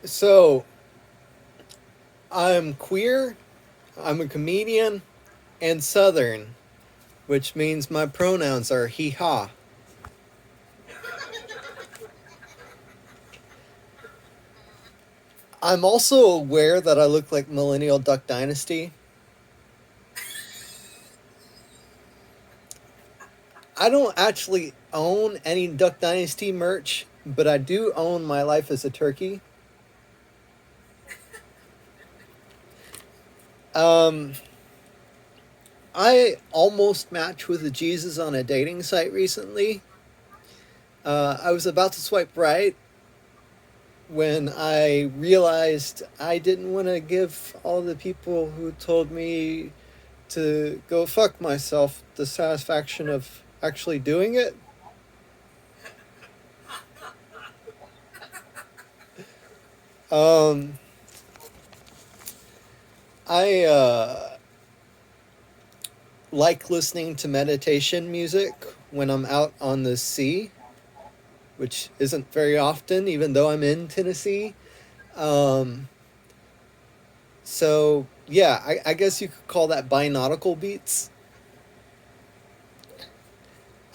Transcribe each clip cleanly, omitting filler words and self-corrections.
So, I'm queer, I'm a comedian, and Southern, which means my pronouns are he ha. I'm also aware that I look like Millennial Duck Dynasty. I don't actually own any Duck Dynasty merch, but I do own My Life as a Turkey. Um, I almost matched with a Jesus on a dating site recently. I was about to swipe right when I realized I didn't want to give all the people who told me to go fuck myself the satisfaction of actually doing it. Um, I like listening to meditation music when I'm out on the sea, which isn't very often, even though I'm in Tennessee. Um, so, yeah, I guess you could call that binautical beats.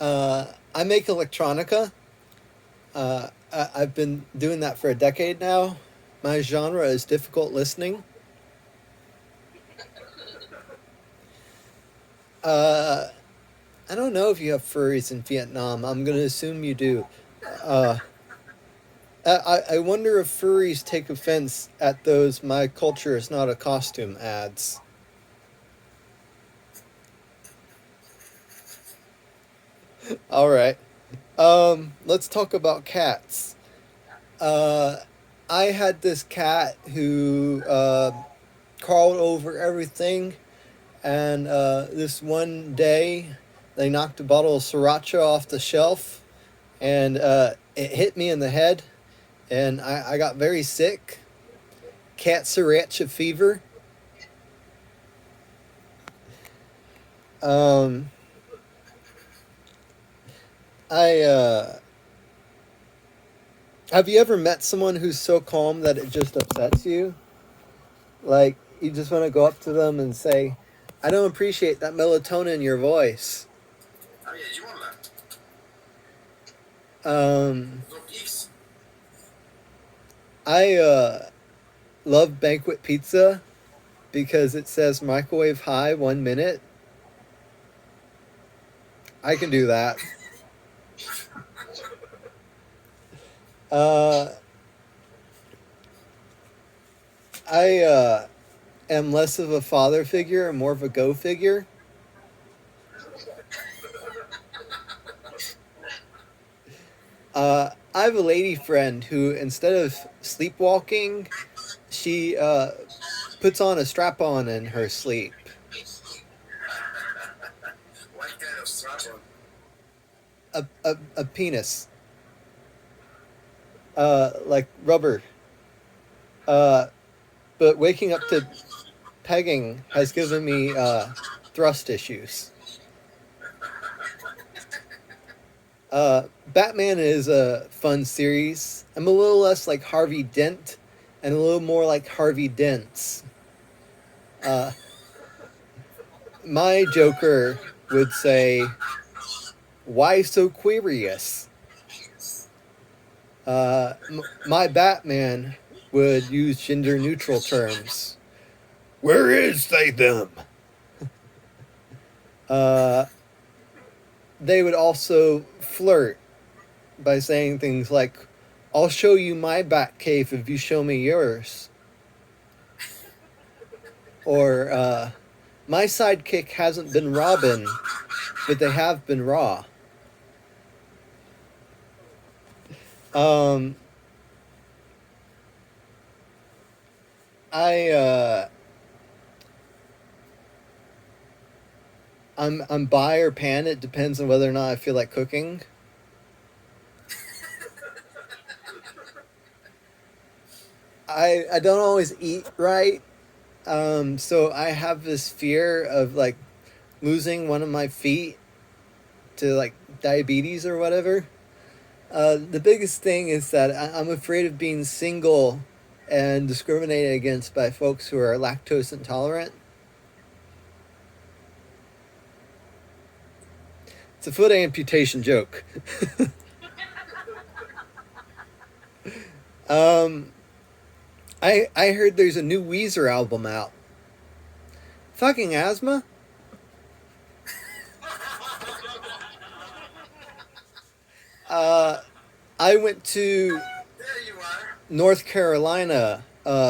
I make electronica. I've been doing that for a decade now. My genre is difficult listening. Uh, I don't know if you have furries in Vietnam. I'm going to assume you do. Uh, I wonder if furries take offense at those "my culture is not a costume" ads. All right. Let's talk about cats. Uh, I had this cat who crawled over everything, and this one day they knocked a bottle of sriracha off the shelf, and it hit me in the head, and I got very sick. Cat sriracha fever. Um, I Have you ever met someone who's so calm that it just upsets you? Like you just want to go up to them and say, "I don't appreciate that melatonin in your voice." Um, I love Banquet Pizza because it says microwave high 1 minute. I can do that. Uh, I am less of a father figure and more of a go figure. I have a lady friend who, instead of sleepwalking, she puts on a strap on in her sleep. A penis. Like rubber. Uh, but waking up to pegging has given me thrust issues. Batman is a fun series. I'm a little less like Harvey Dent and a little more like Harvey Dent's. Uh, my Joker would say, "Why so queerious?" My Batman would use gender neutral terms. Where is they them? Uh, they would also flirt by saying things like, "I'll show you my bat cave if you show me yours." Or, "My sidekick hasn't been Robin, but they have been Raw." Um, I, I'm bi or pan. It depends on whether or not I feel like cooking. I don't always eat right. So I have this fear of like losing one of my feet to like diabetes or whatever. The biggest thing is that I'm afraid of being single and discriminated against by folks who are lactose intolerant. It's a foot amputation joke. um, I heard there's a new Weezer album out. Fucking asthma. Uh, I went to North Carolina,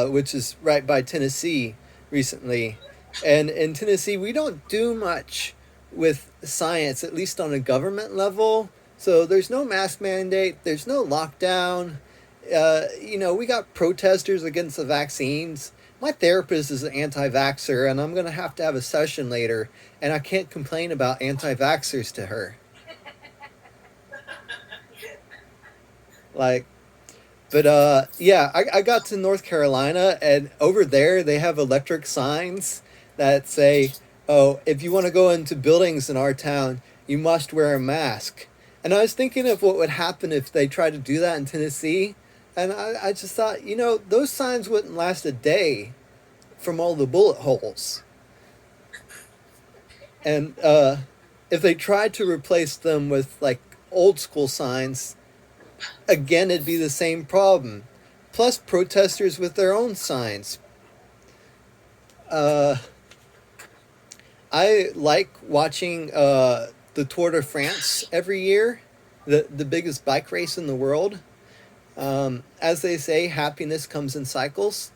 which is right by Tennessee, recently. And in Tennessee, we don't do much with science, at least on a government level. So there's no mask mandate, there's no lockdown. We got protesters against the vaccines. My therapist is an anti vaxxer, and I'm going to have a session later, and I can't complain about anti vaxxers to her. Like, but yeah, I got to North Carolina, and over there they have electric signs that say, "Oh, if you want to go into buildings in our town, you must wear a mask." And I was thinking of what would happen if they tried to do that in Tennessee, and I just thought, those signs wouldn't last a day from all the bullet holes. And if they tried to replace them with like old school signs, again, it'd be the same problem. Plus, protesters with their own signs. Uh, I like watching the Tour de France every year, the biggest bike race in the world. As they say, happiness comes in cycles.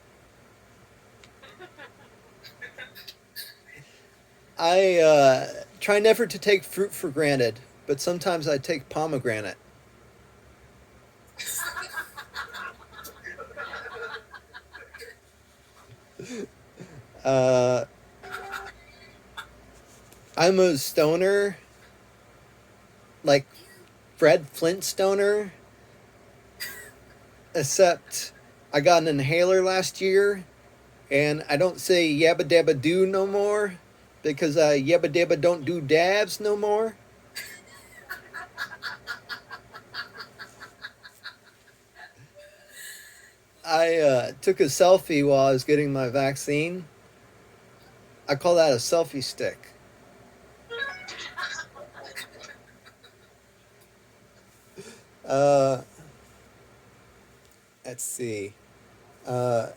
I try never to take fruit for granted, but sometimes I take pomegranate. Uh, I'm a stoner, like Fred Flintstoner, except I got an inhaler last year, and I don't say yabba dabba do no more because yabba dabba don't do dabs no more. I took a selfie while I was getting my vaccine. I call that a selfie stick. Uh, let's see. Uh,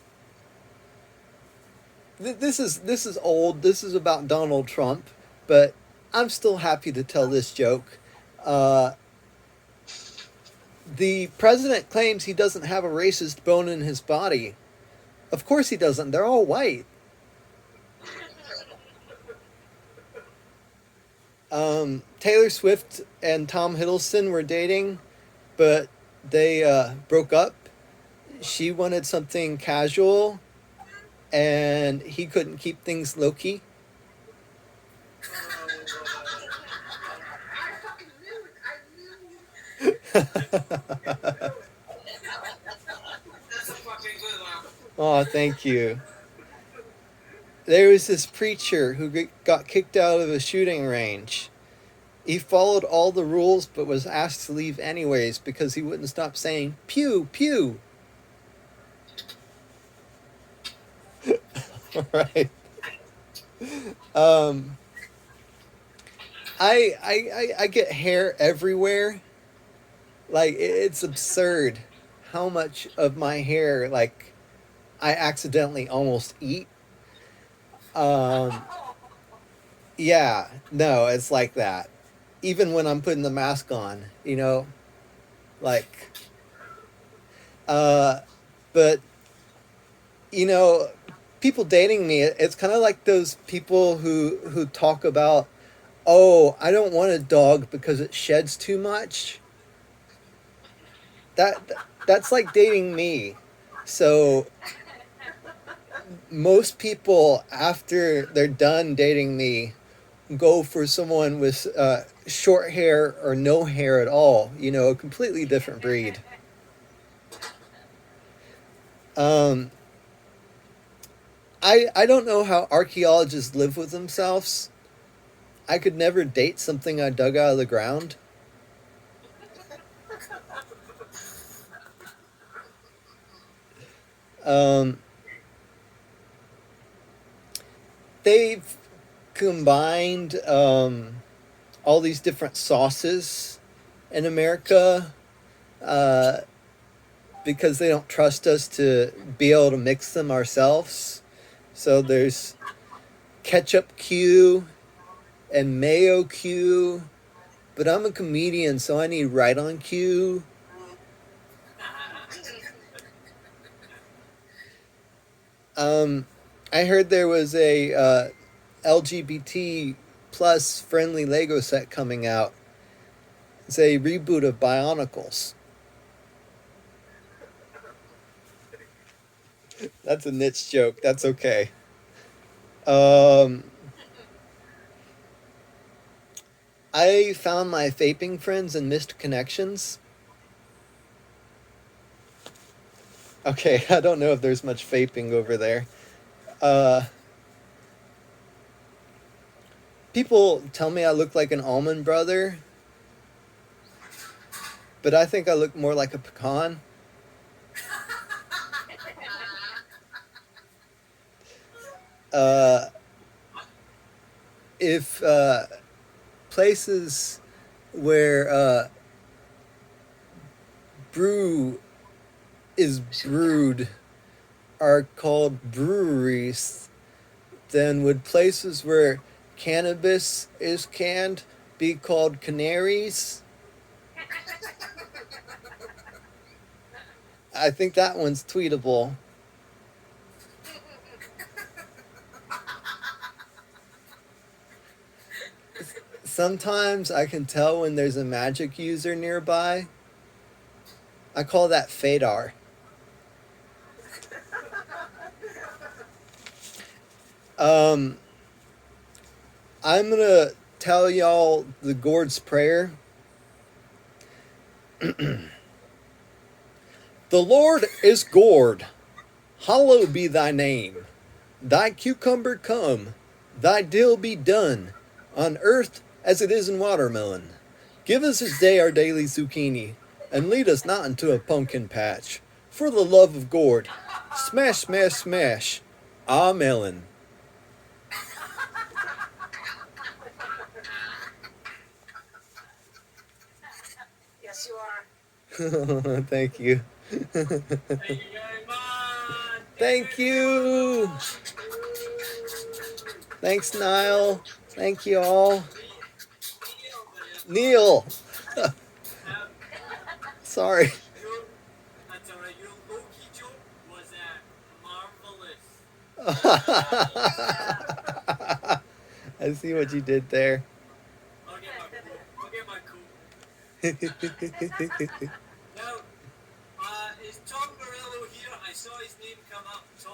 this is old. This is about Donald Trump, but I'm still happy to tell this joke. Uh, the president claims he doesn't have a racist bone in his body. Of course he doesn't. They're all white. Taylor Swift and Tom Hiddleston were dating, but they broke up. She wanted something casual, and he couldn't keep things low key. Oh, thank you. There was this preacher who got kicked out of a shooting range. He followed all the rules but was asked to leave anyways because he wouldn't stop saying pew pew. Right. Um, I get hair everywhere. Like it's absurd how much of my hair like I accidentally almost eat. Um, yeah, no, it's like that. Even when I'm putting the mask on, like uh, but you know, people dating me, it's kind of like those people who talk about, oh, I don't want a dog because it sheds too much. That that's like dating me. So most people after they're done dating me go for someone with short hair or no hair at all. A completely different breed. Um, I don't know how archaeologists live with themselves. I could never date something I dug out of the ground. Um, they've combined all these different sauces in America uh, because they don't trust us to be able to mix them ourselves. So there's ketchup Q and mayo Q, but I'm a comedian, so I need right on cue. Um, I heard there was a LGBT plus friendly Lego set coming out. It's a reboot of Bionicles. That's a niche joke. That's okay. Um, I found my vaping friends and missed connections. Okay, I don't know if there's much vaping over there. Uh, people tell me I look like an almond brother, but I think I look more like a pecan. Uh, if places where brew is brewed are called breweries, then would places where cannabis is canned be called canaries? I think that one's tweetable. Sometimes I can tell when there's a magic user nearby. I call that Fadar. Um, I'm gonna tell y'all the Gord's Prayer. The Lord is Gord. Hallowed be thy name. Thy cucumber come. Thy dill be done. On earth as it is in watermelon. Give us this day our daily zucchini. And lead us not into a pumpkin patch. For the love of Gord. Smash, smash, smash. Ah, melon. Yes, you are. Thank you. Thank you very much. Thank you. Thanks, Niall. Thank you all. Neil. Sorry. That's alright. Your Loki joke was marvelous. I see what you did there. I'll get my cool. I'll get my cool. Now, is Tom Morello here? I saw his name come up. Tom